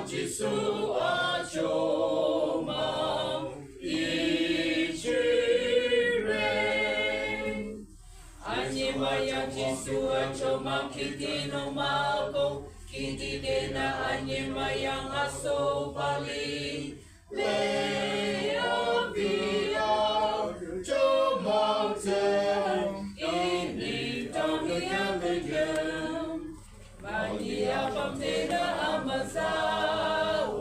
Jisu achoma ichiren. Anyemaya Jisu achoma kitino mako, kitidena anyemayang aso bali. Leo via mountain, ini tangia begem, mania pamtena amazao,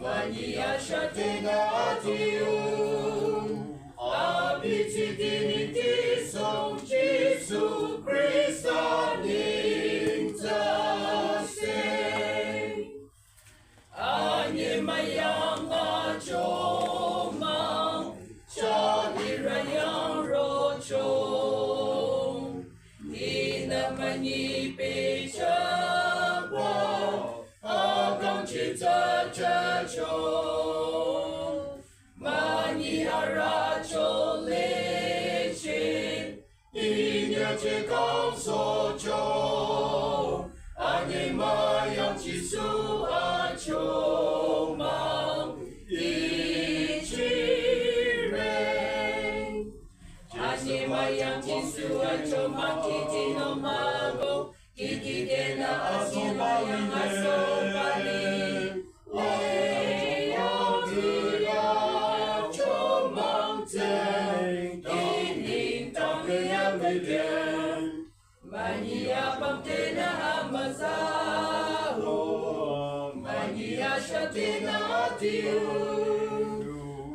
mania shatena atiu, abiti diniti so Jesu Christa nintase, anye mayang achoma. Rayang rocho, ina mani pechaba, agang cita cacho, mani haracho lechin, inya cekang socho, ane mayang Jisu achomang. Mayang Jisu achoma kitino mago, kitidena asimayang aso bali. Leo via chomang teng, ining tangia begem, mania pamtena amazaho, mania shatena atiu,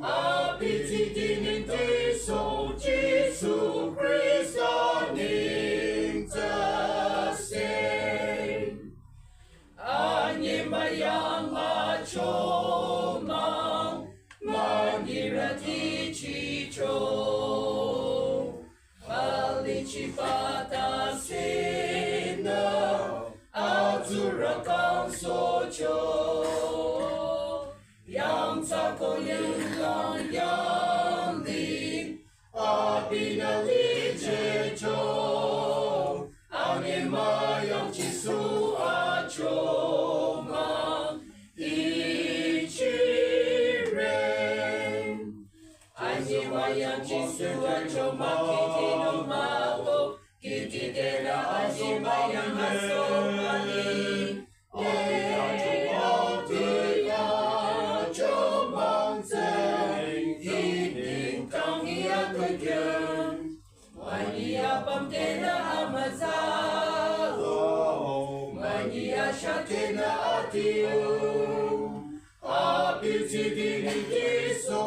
abiti dininti so Jesu Christa nintase, anye mayang achomang manirati chicho, malichi patasena azurakang socho, yang tako yang Abinali jejo, ane mayang Jisu achoma ichiren. Ane mayang Jisu achoma kitino mago, kitidena ane mayang aso bali. Mania pamtena amazao, mania shatena atiu, abiti diniti so